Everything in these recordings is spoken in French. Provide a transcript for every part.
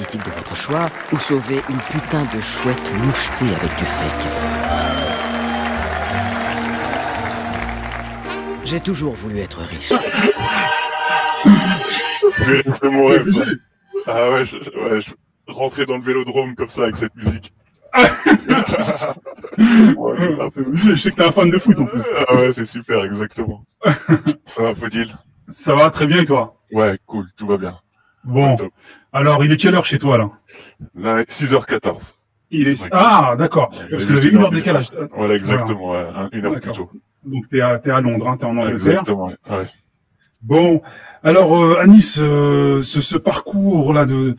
politique de votre choix ou sauver une putain de chouette mouchetée avec du fake. J'ai toujours voulu être riche. C'est mon rêve, ça. Ah ouais, rentrer dans le vélodrome comme ça avec cette musique. Ouais, je sais que t'es un fan de foot en plus. Ah ouais, c'est super, exactement. Ça va, Faudil? Ça va très bien et toi? Ouais, cool, tout va bien. Bon, Top. alors il est quelle heure chez toi là? Là, 6h14. Il est... Ouais. Ah, d'accord. Parce que j'avais une heure de décalage. Voilà, exactement, ouais, une heure plus D'accord. tôt. Donc t'es à Londres, hein, t'es en Angleterre. Exactement, ouais. Bon, alors Anis, ce parcours là de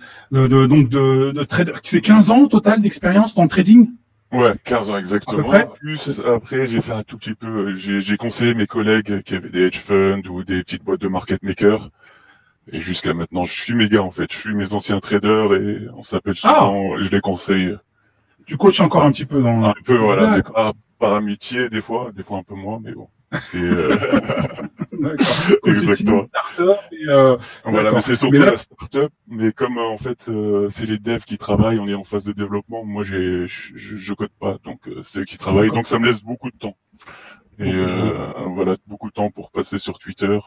trader, c'est 15 ans au total d'expérience dans le trading? Ouais, 15 ans À peu exactement. près. Plus après, j'ai fait un tout petit peu, j'ai conseillé mes collègues qui avaient des hedge funds ou des petites boîtes de market makers. Et jusqu'à maintenant, je suis mes gars en fait. Je suis mes anciens traders et on s'appelle souvent, je les conseille. Tu coaches encore un petit peu dans... Un peu, voilà, D'accord. par amitié des fois un peu moins, mais bon. C'est D'accord. exactement. Starter et Voilà, d'accord. mais c'est surtout Mais là- la start-up. Mais comme en fait, c'est les devs qui travaillent, on est en phase de développement. Moi, je code pas, donc c'est eux qui travaillent. D'accord. Donc ça me laisse beaucoup de temps. Et Beaucoup de voilà, beaucoup de temps pour passer sur Twitter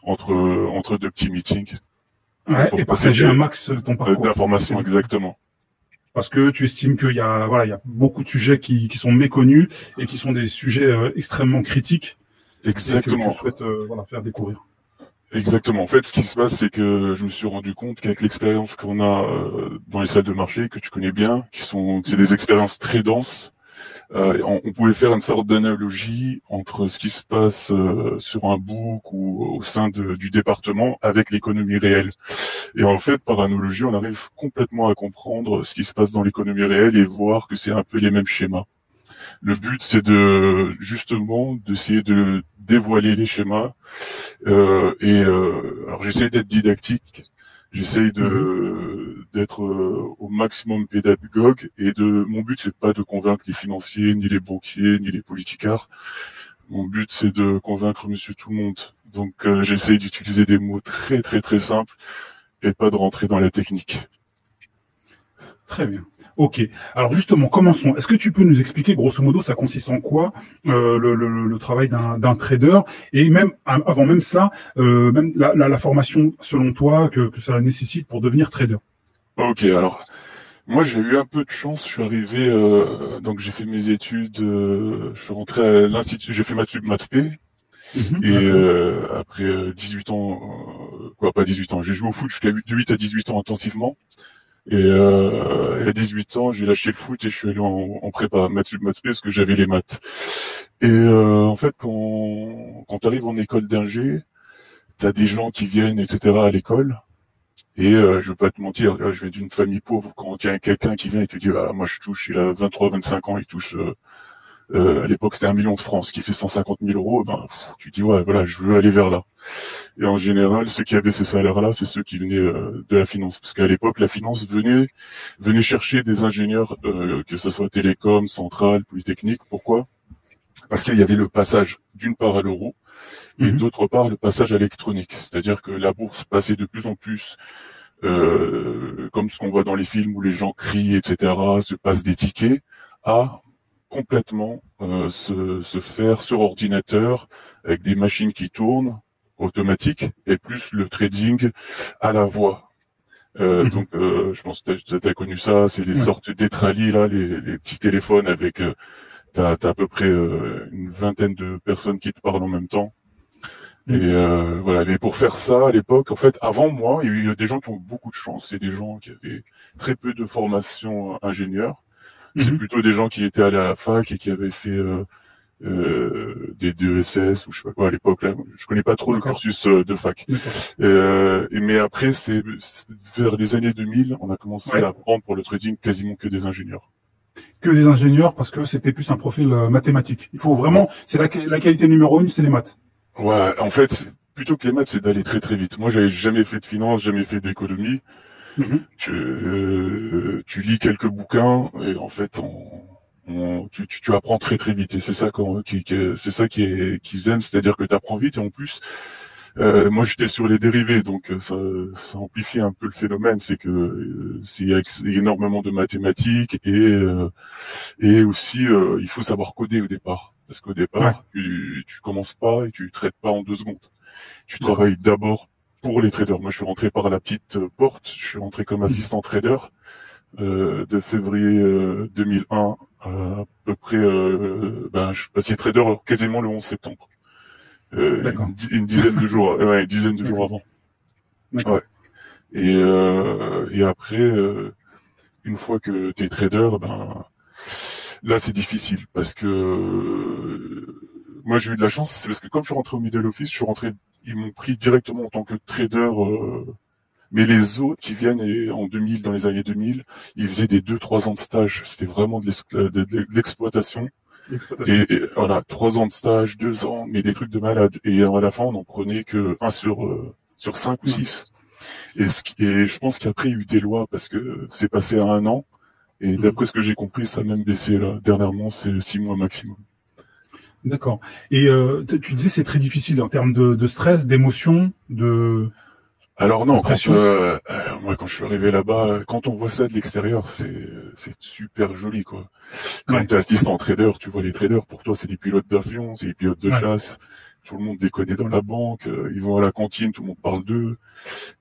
entre deux petits meetings. Ouais, Pour et passer partager un max ton parcours. d'informations, exactement. Parce que tu estimes qu'il y a, voilà, il y a beaucoup de sujets qui sont méconnus et qui sont des sujets extrêmement critiques et que Exactement. tu souhaites voilà, faire découvrir. Exactement. En fait, ce qui se passe, c'est que je me suis rendu compte qu'avec l'expérience qu'on a dans les salles de marché, que tu connais bien, c'est des expériences très denses, on pouvait faire une sorte d'analogie entre ce qui se passe sur un book ou au sein du département avec l'économie réelle. Et en fait, par analogie, on arrive complètement à comprendre ce qui se passe dans l'économie réelle et voir que c'est un peu les mêmes schémas. Le but, c'est d'essayer de dévoiler les schémas. Alors j'essaie d'être didactique, j'essaie d'être au maximum pédagogue mon but c'est pas de convaincre les financiers, ni les banquiers, ni les politicards. Mon but c'est de convaincre monsieur tout le monde. Donc j'essaie d'utiliser des mots très très très simples et pas de rentrer dans la technique. Très bien. Ok. Alors justement, commençons. Est-ce que tu peux nous expliquer, grosso modo, ça consiste en quoi le travail d'un trader et même avant même cela, même la formation selon toi que ça nécessite pour devenir trader. Ok, alors moi j'ai eu un peu de chance. Je suis arrivé, donc j'ai fait mes études, je suis rentré à l'institut, j'ai fait maths P. Et après 18 ans, pas 18 ans, j'ai joué au foot jusqu'à 8 à 18 ans intensivement. Et à 18 ans, j'ai lâché le foot et je suis allé en prépa maths P parce que j'avais les maths. Et en fait, quand tu arrives en école d'ingé, t'as des gens qui viennent, etc. à l'école. Et je veux pas te mentir, là, je viens d'une famille pauvre. Quand il y a quelqu'un qui vient et te dit, ah, moi je touche, il a 23, 25 ans, il touche... à l'époque, c'était 1 million de francs, ce qui fait 150 000 euros. Tu dis ouais, voilà, je veux aller vers là. Et en général, ceux qui avaient ces salaires-là, c'est ceux qui venaient de la finance, parce qu'à l'époque, la finance venait chercher des ingénieurs, que ce soit télécom, centrale, polytechnique. Pourquoi? Parce qu'il y avait le passage d'une part à l'euro et d'autre part le passage à l'électronique, c'est-à-dire que la bourse passait de plus en plus. Comme ce qu'on voit dans les films où les gens crient, etc., se passent des tickets, à complètement se faire sur ordinateur avec des machines qui tournent automatiques et plus le trading à la voix. Donc je pense que t'as connu ça, c'est les sortes d'Etrali là, les petits téléphones avec t'as à peu près une vingtaine de personnes qui te parlent en même temps. Et voilà, mais pour faire ça à l'époque, en fait, avant moi, il y a eu des gens qui ont beaucoup de chance, c'est des gens qui avaient très peu de formation ingénieur. C'est plutôt des gens qui étaient allés à la fac et qui avaient fait des DESS ou je sais pas quoi à l'époque. Là, je connais pas trop le cursus de fac. Mais après, c'est vers les années 2000, on a commencé à prendre pour le trading quasiment que des ingénieurs. Que des ingénieurs parce que c'était plus un profil mathématique. Il faut vraiment, c'est la qualité numéro 1, c'est les maths. Ouais, en fait, plutôt que les maths, c'est d'aller très très vite. Moi, j'avais jamais fait de finance, jamais fait d'économie. Tu lis quelques bouquins et en fait, tu apprends très très vite. Et c'est ça c'est ça qu'ils aiment, c'est-à-dire que tu apprends vite et en plus, Moi, j'étais sur les dérivés, donc ça amplifie un peu le phénomène. C'est que il y a énormément de mathématiques et aussi il faut savoir coder au départ, parce qu'au départ, tu commences pas et tu traites pas en 2 secondes. Tu travailles d'abord pour les traders. Moi, je suis rentré par la petite porte. Je suis rentré comme assistant trader de février 2001 à peu près. Je suis passé trader quasiment le 11 septembre. Une dizaine de jours, une dizaine de jours avant. Ouais. Et après, une fois que t'es trader, là c'est difficile parce que moi j'ai eu de la chance, c'est parce que comme je suis rentré au middle office, ils m'ont pris directement en tant que trader. Mais les autres qui viennent dans les années 2000, ils faisaient des 2-3 ans de stage. C'était vraiment de l'exploitation. Et voilà, 3 ans de stage, 2 ans, mais des trucs de malade. Et à la fin, on n'en prenait que 1 sur 5 ou 6. Et je pense qu'après, il y a eu des lois parce que c'est passé à 1 an. Et d'après ce que j'ai compris, ça a même baissé là. Dernièrement, c'est 6 mois maximum. D'accord. Et tu disais c'est très difficile en termes de stress, d'émotion, de... Alors non, moi quand je suis arrivé là-bas, quand on voit ça de l'extérieur, c'est super joli quoi. Quand t'es assistant trader, tu vois les traders, pour toi c'est des pilotes d'avion, c'est des pilotes de chasse. Tout le monde les connaît dans la banque, ils vont à la cantine, tout le monde parle d'eux.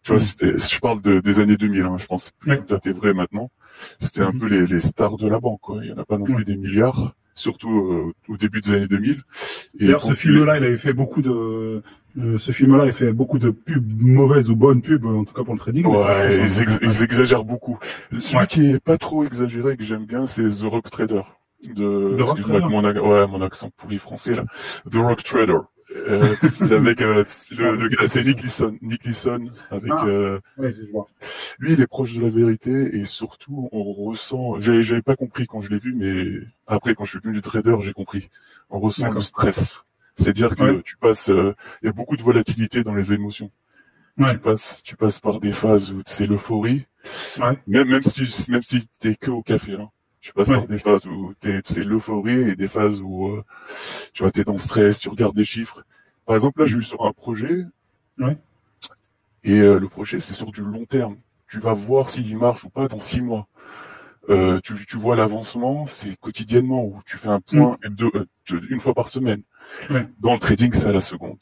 Tu vois, je parle des années 2000, hein, je pense que c'est tout à fait vrai maintenant. C'était un peu les stars de la banque quoi. Il y en a pas non plus des milliards, surtout au début des années 2000. Et d'ailleurs, ce film-là, il avait fait beaucoup de pubs mauvaises ou bonnes pubs, en tout cas pour le trading. Ouais, ils exagèrent beaucoup. Celui qui est pas trop exagéré, que j'aime bien, c'est The Rock Trader. Excuse-moi avec mon accent pourri français, là. The Rock Trader. C'est avec, le gars, c'est Nick Leeson, avec, je vois. Lui, il est proche de la vérité, et surtout, on ressent, j'avais pas compris quand je l'ai vu, mais après, quand je suis devenu trader, j'ai compris. On ressent le stress. C'est-à-dire que tu passes, il y a beaucoup de volatilité dans les émotions. Tu passes par des phases où c'est l'euphorie. Même si t'es que au café, hein. Tu passes par des phases où c'est l'euphorie et des phases où, tu vois, t'es dans le stress, tu regardes des chiffres. Par exemple, là, j'ai eu sur un projet. Et, le projet, c'est sur du long terme. Tu vas voir s'il marche ou pas dans 6 mois. Tu vois l'avancement, c'est quotidiennement où tu fais un point une fois par semaine. Dans le trading, c'est à la seconde.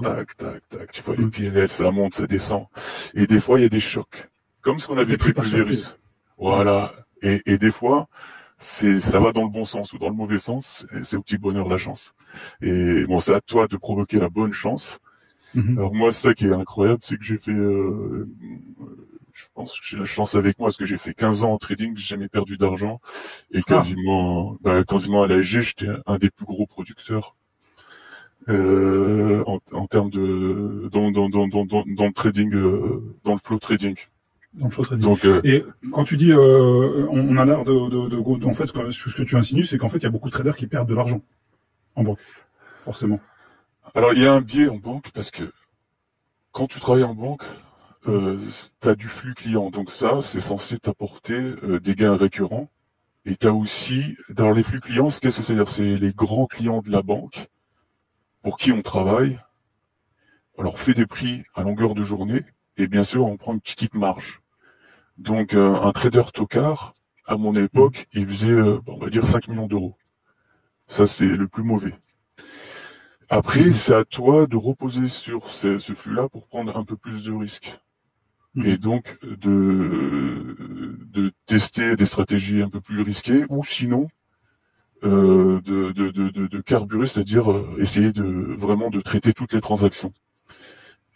Tac, tac, tac. Tu vois les PNL, ça monte, ça descend. Et des fois, il y a des chocs. Comme ce qu'on avait pris pour le virus. Voilà. Et des fois, ça va dans le bon sens ou dans le mauvais sens. C'est au petit bonheur la chance. Et bon, c'est à toi de provoquer la bonne chance. Alors moi, c'est ça qui est incroyable, c'est que j'ai fait, je pense que j'ai la chance avec moi parce que j'ai fait 15 ans en trading, j'ai jamais perdu d'argent et quasiment à l'ASG, j'étais un des plus gros producteurs en termes de dans le trading, dans le flow trading. Donc, et quand tu dis, on a l'air en fait, ce que tu insinues, c'est qu'en fait, il y a beaucoup de traders qui perdent de l'argent en banque, forcément. Alors, il y a un biais en banque parce que quand tu travailles en banque, t'as du flux client, donc ça, c'est censé t'apporter des gains récurrents. Et t'as aussi, dans les flux clients, qu'est-ce que c'est-à-dire? C'est les grands clients de la banque pour qui on travaille. Alors, on fait des prix à longueur de journée et bien sûr, on prend une petite marge. Donc, un trader tocard, à mon époque, il faisait, on va dire 5 millions d'euros. Ça, c'est le plus mauvais. Après, c'est à toi de reposer sur ce flux-là pour prendre un peu plus de risques. Et donc, de tester des stratégies un peu plus risquées ou sinon, de carburer, c'est-à-dire essayer vraiment de traiter toutes les transactions.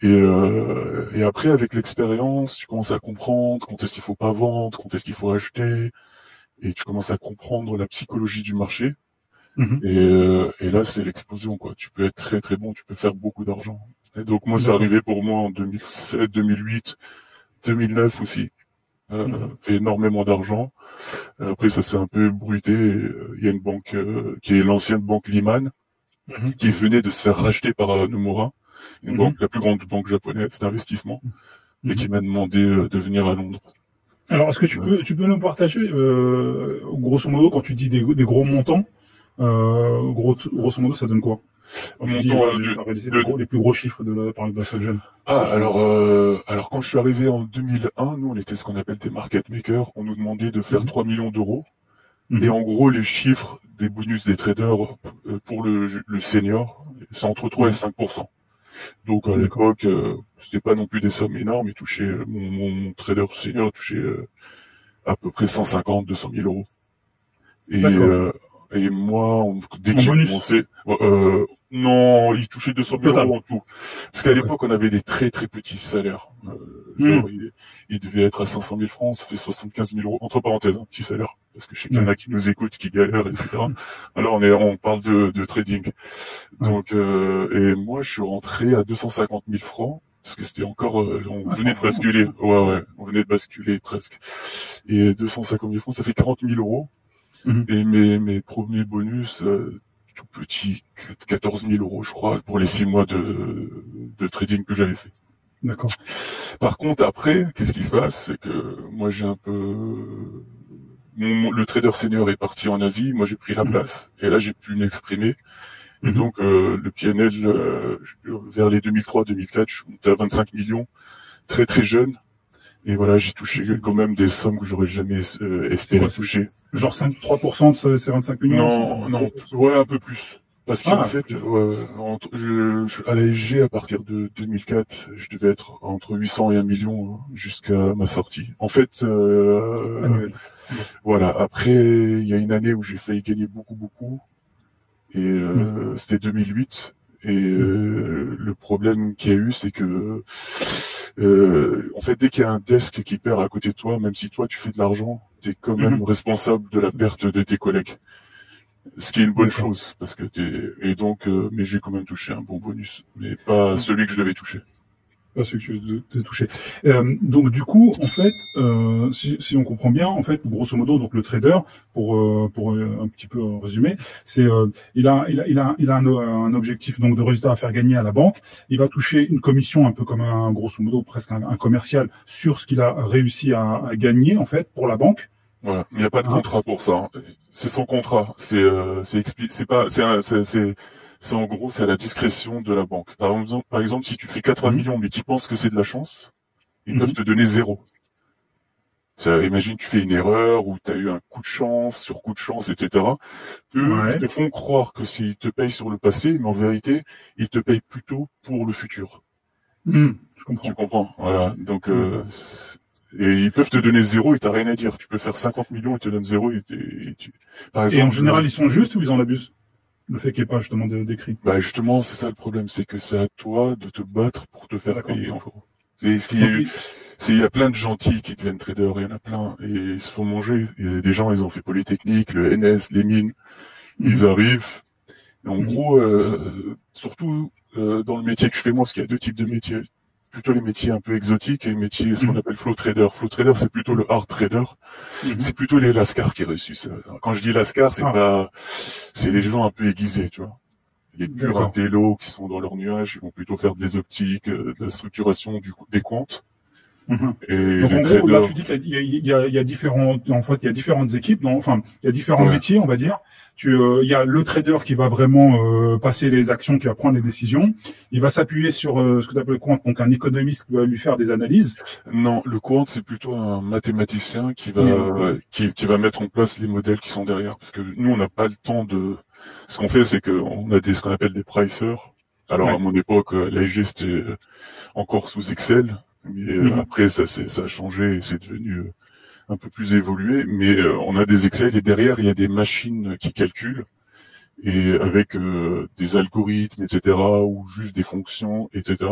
Et après, avec l'expérience, tu commences à comprendre quand est-ce qu'il faut pas vendre, quand est-ce qu'il faut acheter, et tu commences à comprendre la psychologie du marché. Et là, c'est l'explosion, quoi. Tu peux être très très bon, tu peux faire beaucoup d'argent. Et donc moi, c'est arrivé pour moi en 2007, 2008, 2009 aussi. Fait énormément d'argent. Après, ça s'est un peu bruité. Il y a une banque qui est l'ancienne banque Lehman, qui venait de se faire racheter par Nomura, une banque, la plus grande banque japonaise d'investissement, et qui m'a demandé de venir à Londres. Alors, est-ce que tu peux nous partager, grosso modo, quand tu dis des gros montants, grosso modo, ça donne quoi? Tu dis, t'as réalisé les plus gros chiffres de la seule jeune. Alors quand je suis arrivé en 2001, nous on était ce qu'on appelle des market makers. On nous demandait de faire 3 millions d'euros. Et en gros, les chiffres des bonus des traders pour le senior, c'est entre 3 et 5%. Donc à l'époque, c'était pas non plus des sommes énormes. Il touchait mon trader senior touchait à peu près 150, 200 000 euros. Et moi, dès que j'ai commencé, non, il touchait 200 000 euros en tout. Parce qu'à l'époque, on avait des très très petits salaires. Genre, il devait être à 500 000 francs, ça fait 75 000 euros. Entre parenthèses, un petit salaire. Parce que je sais qu'il y en a qui nous écoutent, qui galèrent, etc. Alors on parle de trading. Donc, et moi, je suis rentré à 250 000 francs. Parce que c'était encore, on venait de basculer. Ouais, on venait de basculer presque. Et 250 000 francs, ça fait 40 000 euros. Et mes premiers bonus, tout petits, 14 000 euros, je crois, pour les 6 mois de trading que j'avais fait. D'accord. Par contre, après, qu'est-ce qui se passe? C'est que moi, j'ai un peu... le trader senior est parti en Asie, moi j'ai pris la place. Et là, j'ai pu m'exprimer. Et donc, le PNL, vers les 2003-2004, je suis monté à 25 millions, très très jeune. Et voilà, j'ai touché quand même des sommes que j'aurais jamais espéré toucher. Genre 3% de ces 25 millions? Non, ouais, un peu plus. Parce qu'en fait, à l'ASG, à partir de 2004, je devais être entre 800 et 1 million jusqu'à ma sortie. En fait, voilà. Après, il y a une année où j'ai failli gagner beaucoup. Et c'était 2008. Et le problème qu'il y a eu, c'est que en fait, dès qu'il y a un desk qui perd à côté de toi, même si toi tu fais de l'argent, t'es quand même responsable de la perte de tes collègues. Ce qui est une bonne chose, parce que mais j'ai quand même touché un bon bonus, mais pas celui que je devais toucher. Pas celui que je devais toucher. Donc du coup, en fait, si on comprend bien, en fait, grosso modo, donc le trader, pour un petit peu résumer, c'est il a un objectif donc de résultat à faire gagner à la banque. Il va toucher une commission un peu comme grosso modo presque un commercial sur ce qu'il a réussi à gagner en fait pour la banque. Voilà, il n'y a pas de contrat pour ça. C'est son contrat. C'est en gros, c'est à la discrétion de la banque. Par exemple, si tu fais 80 millions, mais qu'ils pensent que c'est de la chance, ils peuvent te donner 0. Imagine, tu fais une erreur, ou tu as eu un coup de chance, sur coup de chance, etc. Eux, ils te font croire que s'ils te payent sur le passé, mais en vérité, ils te payent plutôt pour le futur. Je comprends. Tu comprends? Voilà. Donc, et ils peuvent te donner 0 et t'as rien à dire. Tu peux faire 50 millions et te donnent 0 par exemple, et en général, ils sont justes ou ils en abusent? Le fait qu'il n'y ait pas justement d'écrit. Bah justement, c'est ça le problème, c'est que c'est à toi de te battre pour te faire payer. En gros. C'est ce qu'il y a eu. Il y a plein de gentils qui deviennent traders, il y en a plein, et ils se font manger. Il y a des gens, ils ont fait Polytechnique, le NS, les mines, ils arrivent. Et en gros, surtout dans le métier que je fais moi, parce qu'il y a 2 types de métiers. Plutôt les métiers un peu exotiques et les métiers, ce qu'on appelle flow trader. Flow trader, c'est plutôt le hard trader. C'est plutôt les lascars qui réussissent. Quand je dis lascars, c'est des gens un peu aiguisés, tu vois. Les purs intellos qui sont dans leur nuage, ils vont plutôt faire des optiques, de la structuration des comptes. Et donc en gros, là, tu dis qu'il y a différentes équipes, il y a différents métiers, on va dire. Il y a le trader qui va vraiment passer les actions, qui va prendre les décisions. Il va s'appuyer sur ce que tu appelles le quant, donc un économiste qui va lui faire des analyses. Non, le quant, c'est plutôt un mathématicien qui va mettre en place les modèles qui sont derrière. Parce que nous, on n'a pas le temps de... Ce qu'on fait, c'est qu'on a ce qu'on appelle des pricers. Alors, à mon époque, l'AIG, c'était encore sous Excel. Mais après, ça a changé et c'est devenu un peu plus évolué. Mais on a des Excel et derrière, il y a des machines qui calculent et avec des algorithmes, etc. ou juste des fonctions, etc.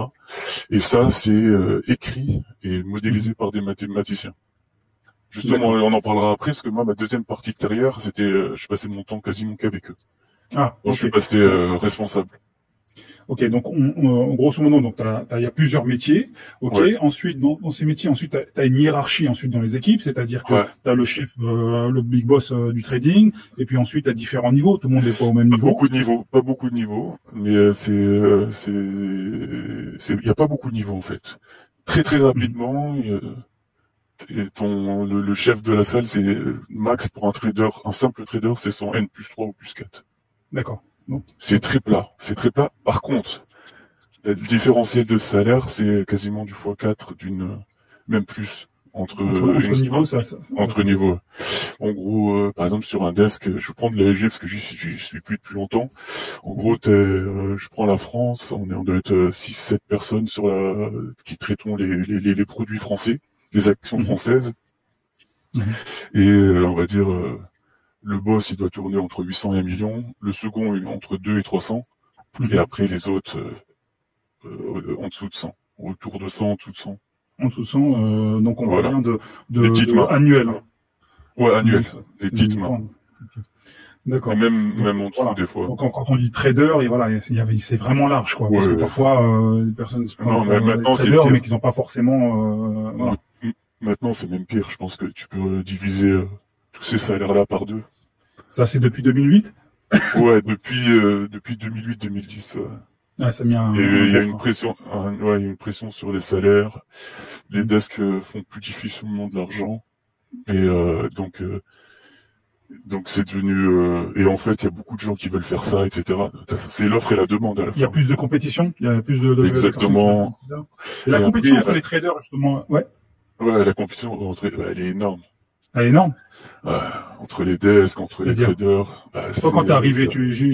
Et ça, c'est écrit et modélisé par des mathématiciens. Justement, on en parlera après parce que moi, ma deuxième partie de carrière, c'était, je passais mon temps quasiment qu'avec eux. Donc, je suis passé responsable. Ok, donc grosso modo, donc il y a plusieurs métiers. Ok, ensuite dans ces métiers, ensuite t'as une hiérarchie ensuite dans les équipes, c'est-à-dire que t'as le chef, le big boss du trading, et puis ensuite à différents niveaux. Tout le monde n'est pas au même niveau. Pas beaucoup de niveaux, mais il y a pas beaucoup de niveaux en fait. Très très rapidement, le chef de la salle, c'est max pour un simple trader, c'est son N+3 ou +4. D'accord. Donc, C'est très plat. C'est très plat. Par contre, le différentiel de salaire, c'est quasiment du x4 même plus entre niveaux, entre niveaux. En gros, par exemple, sur un desk, je prends de l'AEG parce que j'y suis plus depuis longtemps. En gros, je prends la France, on doit être 6-7 personnes qui traitons les produits français, les actions françaises. Et on va dire, le boss, il doit tourner entre 800 et 1 million, le second entre 2 et 300, et après les autres en dessous de 100, autour de 100, en dessous de 100. En dessous de 100, donc on Voilà. parle bien de annuel. Ouais, annuel, des petites mains. Okay. D'accord. Et même en dessous, voilà, des fois. Donc quand on dit trader, et voilà, c'est vraiment large, quoi. Parce que parfois, les personnes se non, mais maintenant c'est traders, mais qui n'ont pas forcément. Voilà. Maintenant, c'est même pire. Je pense que tu peux diviser tous ces salaires-là par 2. Ça, c'est depuis 2008. Ouais, depuis 2008-2010. Ah, ça a mis il y a une pression, il y a une pression sur les salaires. Les desks font plus difficilement de l'argent, et donc c'est devenu et en fait il y a beaucoup de gens qui veulent faire ça, etc. C'est l'offre et la demande à la fin. Il y a plus de compétition, il y a plus de exactement. Et la compétition entre les traders, justement, ouais. Ouais, la compétition elle est énorme. Elle est énorme. Entre les desks, entre les traders. Toi, quand t'es arrivé, j'ai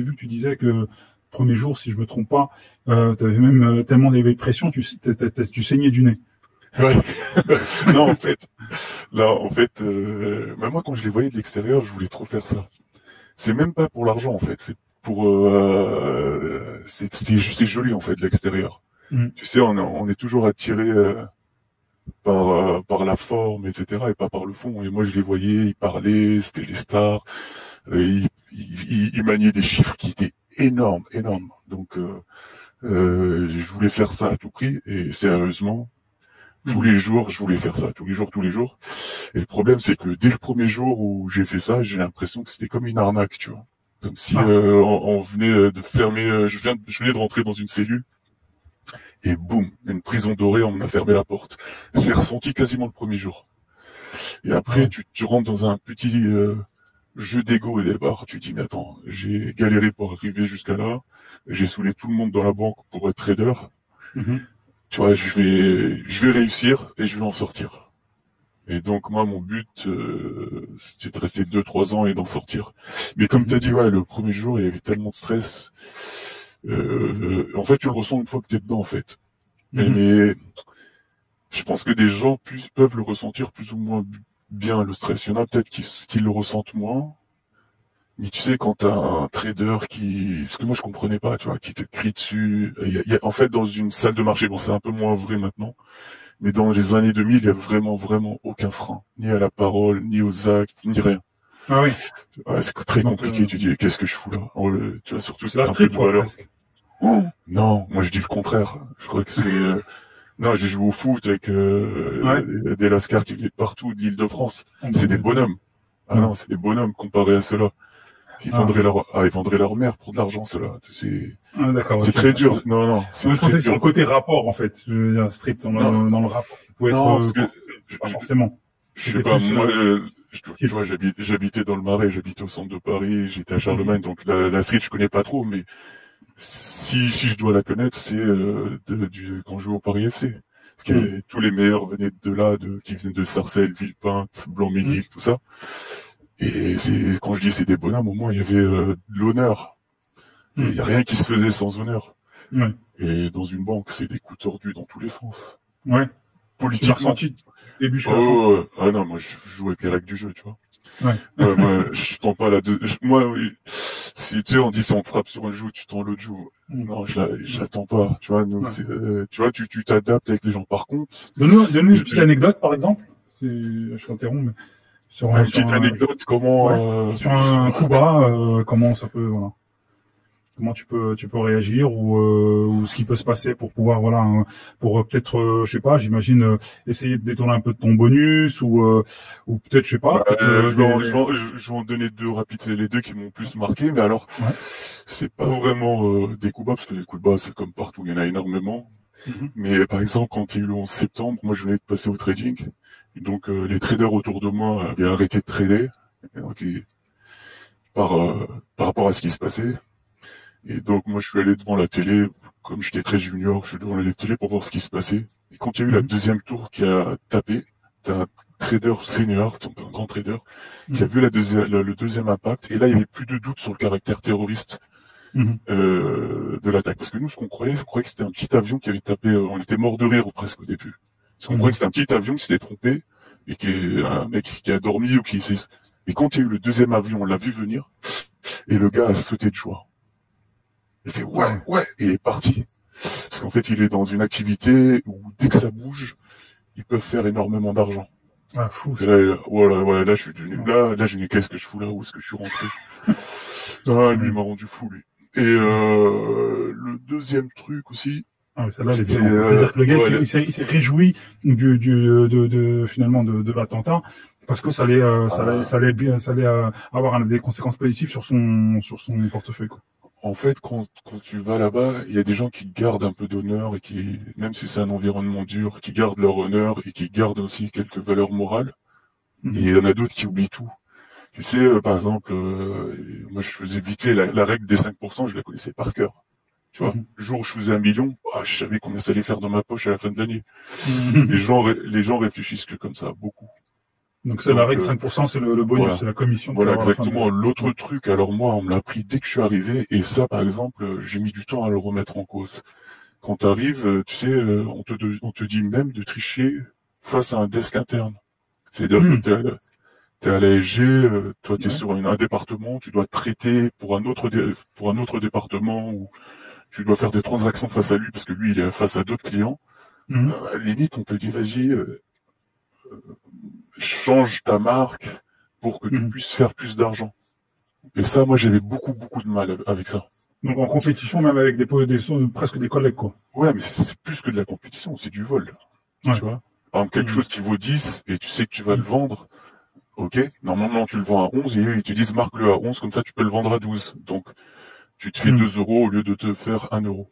vu que tu disais que premier jour, si je me trompe pas, t'avais même tellement de pression, tu saignais du nez. Ouais. Non, en fait, même moi, quand je les voyais de l'extérieur, je voulais trop faire ça. C'est même pas pour l'argent, en fait. C'est pour, c'est joli, en fait, de l'extérieur. Tu sais, on est toujours attiré par la forme, etc., et pas par le fond. Et moi, je les voyais, ils parlaient, c'était les stars, ils maniaient des chiffres qui étaient énormes. Donc, je voulais faire ça à tout prix, et sérieusement, tous les jours, je voulais faire ça, tous les jours. Et le problème, c'est que dès le premier jour où j'ai fait ça, j'ai l'impression que c'était comme une arnaque, tu vois. Comme si on venait de fermer, je venais de rentrer dans une cellule, et boum, une prison dorée, on m'a fermé la porte. Je l'ai ressenti quasiment le premier jour. Et après, tu rentres dans un petit jeu d'ego et départ. Tu dis, mais attends, j'ai galéré pour arriver jusqu'à là. J'ai saoulé tout le monde dans la banque pour être trader. Tu vois, je vais réussir et je vais en sortir. Et donc, moi, mon but, c'était de rester 2-3 ans et d'en sortir. Mais comme tu as dit, le premier jour, il y avait tellement de stress. En fait, tu le ressens une fois que tu es dedans, en fait. Mais je pense que des gens peuvent le ressentir plus ou moins bien, le stress. Il y en a peut-être qui le ressentent moins. Mais tu sais, quand t'as un trader parce que moi je comprenais pas, tu vois, qui te crie dessus. En fait, dans une salle de marché, bon, c'est un peu moins vrai maintenant, mais dans les années 2000, il y a vraiment aucun frein. Ni à la parole, ni aux actes, ni rien. Ah oui. C'est très compliqué, tu dis, qu'est-ce que je fous là? Tu vois, surtout, c'est un peu de valeur. Non, moi je dis le contraire. Je crois que c'est... Non, j'ai joué au foot avec des lascars qui venaient de partout, d'Île-de-France. C'est des bonhommes. Ah non, c'est des bonhommes comparés à ceux-là. Ils vendraient leur mère pour de l'argent, ceux-là. C'est très dur. Non. Je pensais sur le côté rapport, en fait. Je veux dire, strict dans le rapport. Ça pouvait être pas forcément. Je sais pas, moi, tu vois, j'habitais dans le Marais, j'habitais au centre de Paris, j'étais à Charlemagne, donc la street, je connais pas trop, mais si je dois la connaître, c'est quand je jouais au Paris FC. Parce que tous les meilleurs venaient de là, qui venaient de Sarcelles, Villepinte, Blanc-Ménil, tout ça. Et quand je dis c'est des bonhommes, au moins il y avait de l'honneur. Il n'y a rien qui se faisait sans honneur. Et dans une banque, c'est des coups tordus dans tous les sens. Ouais. Politiquement. Tu l'as ressenti début jusqu'à la fin. Ah non, moi je joue avec les règles du jeu, tu vois. Moi, je tends pas moi, si tu sais, on dit si on te frappe sur un joue, tu tends l'autre joue. Non, je l'attends pas. Tu vois, nous, tu vois, tu t'adaptes avec les gens. Par contre, donne-nous une petite anecdote, par exemple. Je t'interromps, mais sur une petite anecdote, comment sur un coup bas, comment ça peut, voilà. Comment tu peux réagir ou ce qui peut se passer pour pouvoir pour peut-être je sais pas, j'imagine essayer de détourner un peu de ton bonus ou peut-être je sais pas. Je vais en donner deux rapides, c'est les deux qui m'ont plus marqué, mais alors c'est pas vraiment des coups bas parce que les coups bas c'est comme partout, il y en a énormément. Mais par exemple quand il y a eu le 11 septembre, moi je venais de passer au trading, donc les traders autour de moi avaient arrêté de trader. Donc, par rapport à ce qui se passait. Et donc moi je suis allé devant la télé, comme j'étais très junior, je suis devant la télé pour voir ce qui se passait. Et quand il y a eu la deuxième tour qui a tapé, t'as un trader senior, donc un grand trader, qui a vu le deuxième impact, et là il y avait plus de doute sur le caractère terroriste de l'attaque. Parce que nous, ce qu'on croyait, que c'était un petit avion qui avait tapé, on était mort de rire presque au début. Parce qu'on croyait que c'était un petit avion qui s'était trompé, et un mec qui a dormi ou qui s'est... Et quand il y a eu le deuxième avion, on l'a vu venir, et le gars a sauté de joie. Il fait ouais, et il est parti. Parce qu'en fait, il est dans une activité où dès que ça bouge, ils peuvent faire énormément d'argent. Ah, fou. Et là, voilà, là, je suis devenu, là, je dis, qu'est-ce que je fous là? Où est-ce que je suis rentré? Ah, lui, il m'a rendu fou, lui. Et, le deuxième truc aussi. Ah, celle-là, c'est-à-dire que le gars, il s'est réjoui finalement de l'attentat. Parce que ça allait avoir des conséquences positives sur son portefeuille, quoi. En fait, quand tu vas là-bas, il y a des gens qui gardent un peu d'honneur et qui, même si c'est un environnement dur, qui gardent leur honneur et qui gardent aussi quelques valeurs morales. Et il y en a d'autres qui oublient tout. Tu sais, par exemple, moi je faisais vite fait la règle des 5%, je la connaissais par cœur. Tu vois, le jour où je faisais 1 million, je savais combien ça allait faire dans ma poche à la fin de l'année. Les gens réfléchissent que comme ça, beaucoup. Donc c'est la règle 5%, c'est le bonus, voilà. C'est la commission. Voilà, exactement. L'autre truc, alors moi, on me l'a appris dès que je suis arrivé, et ça, par exemple, j'ai mis du temps à le remettre en cause. Quand t'arrives, tu sais, on te dit même de tricher face à un desk interne. C'est-à-dire que t'es à l'ASG, toi t'es sur un département, tu dois traiter pour un autre département, ou tu dois faire des transactions face à lui parce que lui il est face à d'autres clients. Limite, on te dit vas-y, change ta marque pour que tu puisses faire plus d'argent. Et ça, moi, j'avais beaucoup de mal avec ça. Donc en compétition, même avec presque des collègues, quoi. Ouais, mais c'est plus que de la compétition, c'est du vol. Tu vois. Par exemple, quelque chose qui vaut 10 et tu sais que tu vas le vendre. Ok, normalement tu le vends à 11 et eux ils te disent marque-le à 11, comme ça tu peux le vendre à 12. Donc tu te fais 2 euros au lieu de te faire 1 euro.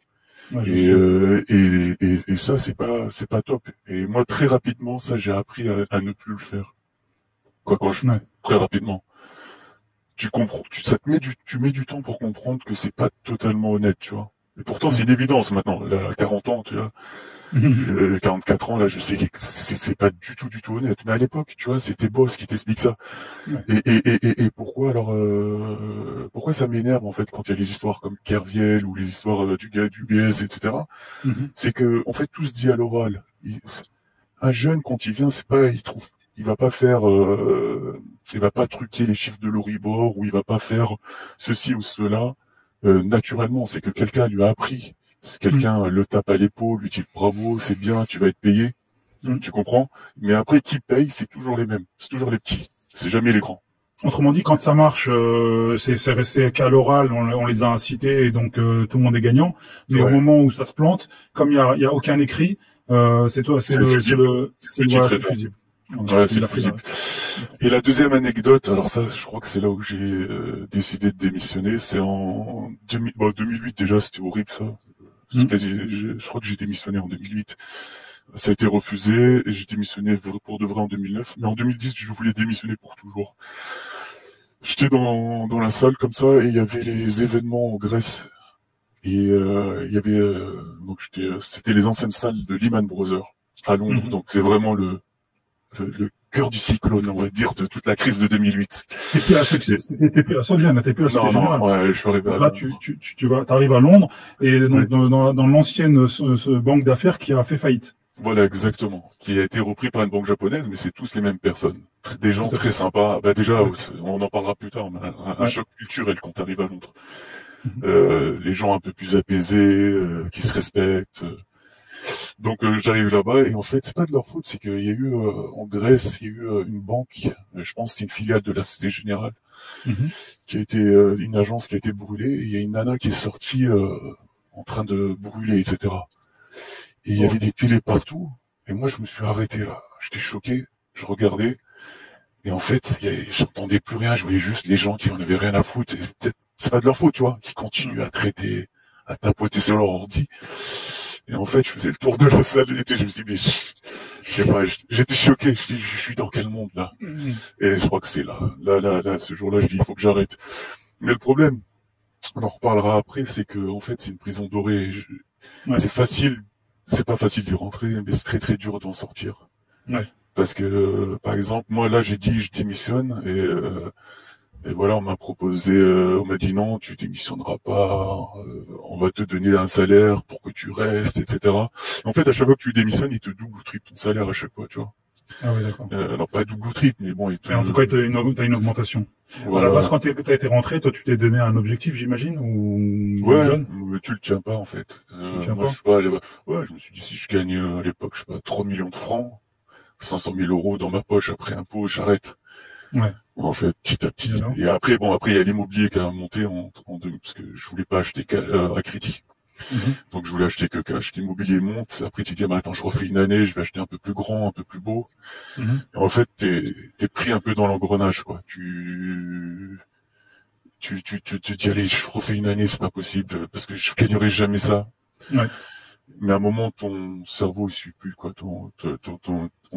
Ouais, et ça c'est pas top. Et moi très rapidement ça j'ai appris à ne plus le faire. Très rapidement. Tu comprends, tu mets du temps pour comprendre que c'est pas totalement honnête, tu vois. Et pourtant c'est une évidence maintenant. Là, à 40 ans, tu vois. 44 ans, là, je sais que c'est pas du tout honnête. Mais à l'époque, tu vois, c'était Boss qui t'explique ça. Ouais. Et pourquoi alors, pourquoi ça m'énerve, en fait, quand il y a les histoires comme Kerviel ou les histoires du gars du BS, etc. C'est que, en fait, tout se dit à l'oral. Un jeune, quand il vient, il va pas faire, il va pas truquer les chiffres de l'Euribor, ou il va pas faire ceci ou cela, naturellement. C'est que quelqu'un lui a appris. Quelqu'un le tape à l'épaule, lui dit bravo, c'est bien, tu vas être payé. Tu comprends? Mais après, qui paye, c'est toujours les mêmes. C'est toujours les petits. C'est jamais les grands. Autrement dit, quand ça marche, c'est resté qu'à l'oral, on les a incités et donc tout le monde est gagnant. Mais au moment où ça se plante, comme il y a aucun écrit, c'est fusible. Ouais, c'est fusible. Et la deuxième anecdote, alors ça, je crois que c'est là où j'ai décidé de démissionner. C'est en 2008 déjà, c'était horrible ça. Je crois que j'ai démissionné en 2008. Ça a été refusé et j'ai démissionné pour de vrai en 2009. Mais en 2010, je voulais démissionner pour toujours. J'étais dans la salle comme ça et il y avait les événements en Grèce. Et il y avait c'était les anciennes salles de Lehman Brothers à Londres. Donc c'est vraiment le cœur du cyclone, on va dire, de toute la crise de 2008. T'es plus à Sodiane, t'es plus à Société Générale. Ouais, je suis arrivé à Là, t'arrives à Londres, et donc, dans l'ancienne, banque d'affaires qui a fait faillite. Voilà, exactement. Qui a été repris par une banque japonaise, mais c'est tous les mêmes personnes. Des gens très sympas. Bah, déjà, on en parlera plus tard, mais un choc culturel quand t'arrives à Londres. Les gens un peu plus apaisés, qui se respectent. Donc j'arrive là-bas et en fait c'est pas de leur faute, c'est qu'il y a eu en Grèce il y a eu une banque, je pense que c'est une filiale de la Société Générale, qui a été une agence qui a été brûlée et il y a une nana qui est sortie en train de brûler, etc. Et il y avait des télés partout et moi je me suis arrêté là, j'étais choqué, je regardais et en fait j'entendais plus rien, je voyais juste les gens qui en avaient rien à foutre et peut-être c'est pas de leur faute, tu vois, qui continuent à tapoter sur leur ordi. Et en fait, je faisais le tour de la salle et je me suis dit, mais je sais pas, j'étais choqué. Je dis, je suis dans quel monde là? Et je crois que c'est là, ce jour-là, je dis, il faut que j'arrête. Mais le problème, on en reparlera après, c'est que en fait, c'est une prison dorée. Ouais. C'est facile, c'est pas facile d'y rentrer, mais c'est très très dur d'en sortir. Ouais. Parce que, par exemple, moi là, j'ai dit, je démissionne et voilà, on m'a proposé, on m'a dit non, tu démissionneras pas, on va te donner un salaire pour que tu restes, etc. En fait, à chaque fois que tu démissionnes, ils te double ou triple ton salaire à chaque fois, tu vois. Ah oui, d'accord. Alors pas double ou triple, mais bon, Mais en tout cas, t'as une augmentation. Voilà. À la base, quand t'as été rentré, toi, tu t'es donné un objectif, j'imagine, ou Ouais, jeune? mais tu le tiens pas en fait. Tu le tiens moi, pas? je sais pas, ouais, je me suis dit si je gagne à l'époque, je sais pas, 3 millions de francs, 500 000 euros dans ma poche après impôt, j'arrête. Ouais. En fait, petit à petit. Alors. Et après, il y a l'immobilier qui a monté parce que je voulais pas acheter à crédit. Donc je voulais acheter que cash. L'immobilier monte. Après, tu dis, ah, attends, je refais une année, je vais acheter un peu plus grand, un peu plus beau. Et en fait, t'es pris un peu dans l'engrenage, quoi. Tu te dis, allez, je refais une année, c'est pas possible, parce que je gagnerai jamais ça. Ouais. Mais à un moment, ton cerveau, il suit plus, quoi. On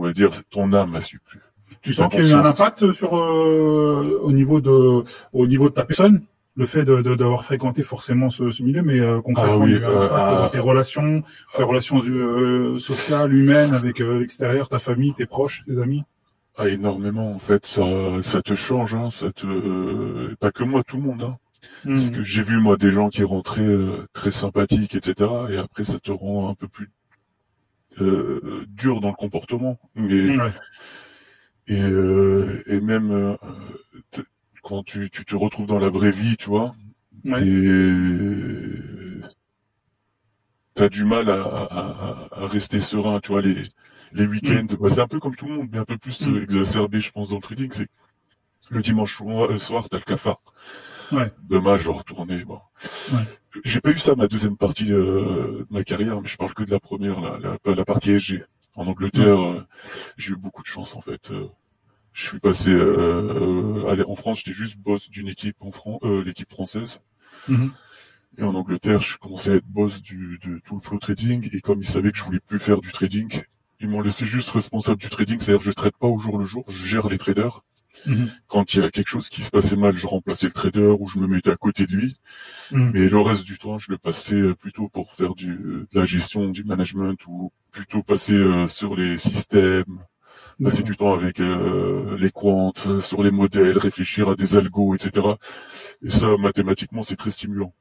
va dire, ton âme, elle suit plus. Tu sens qu'il y a eu un impact sur au niveau de ta personne, le fait d'avoir fréquenté forcément ce milieu, mais concrètement, il y a eu un impact dans tes relations sociales, humaines avec l'extérieur, ta famille, tes proches, tes amis. Ah, énormément, en fait, ça te change, hein, pas que moi, tout le monde, hein. C'est que j'ai vu, moi, des gens qui rentraient très sympathiques, etc., et après, ça te rend un peu plus dur dans le comportement. Mais, Ouais. et même quand tu te retrouves dans la vraie vie, tu vois, t'as du mal à rester serein, tu vois, les week-ends, c'est un peu comme tout le monde, mais un peu plus exacerbé, je pense, dans le trading, c'est le dimanche soir, t'as le cafard. Ouais. Dommage de retourner, bon. Ouais. J'ai pas eu ça ma deuxième partie de ma carrière, mais je parle que de la première, la partie SG. En Angleterre, j'ai eu beaucoup de chance, en fait. Je suis passé en France, j'étais juste boss d'une équipe l'équipe française. Et en Angleterre, je commençais à être boss de tout le flow trading. Et comme ils savaient que je voulais plus faire du trading, ils m'ont laissé juste responsable du trading. C'est-à-dire que je trade pas au jour le jour, je gère les traders. Quand il y a quelque chose qui se passait mal, je remplaçais le trader ou je me mettais à côté de lui. Mais le reste du temps, je le passais plutôt pour faire de la gestion, du management ou plutôt passer sur les systèmes. Passer du temps avec les quants, sur les modèles, réfléchir à des algos, etc. Et ça, mathématiquement, c'est très stimulant.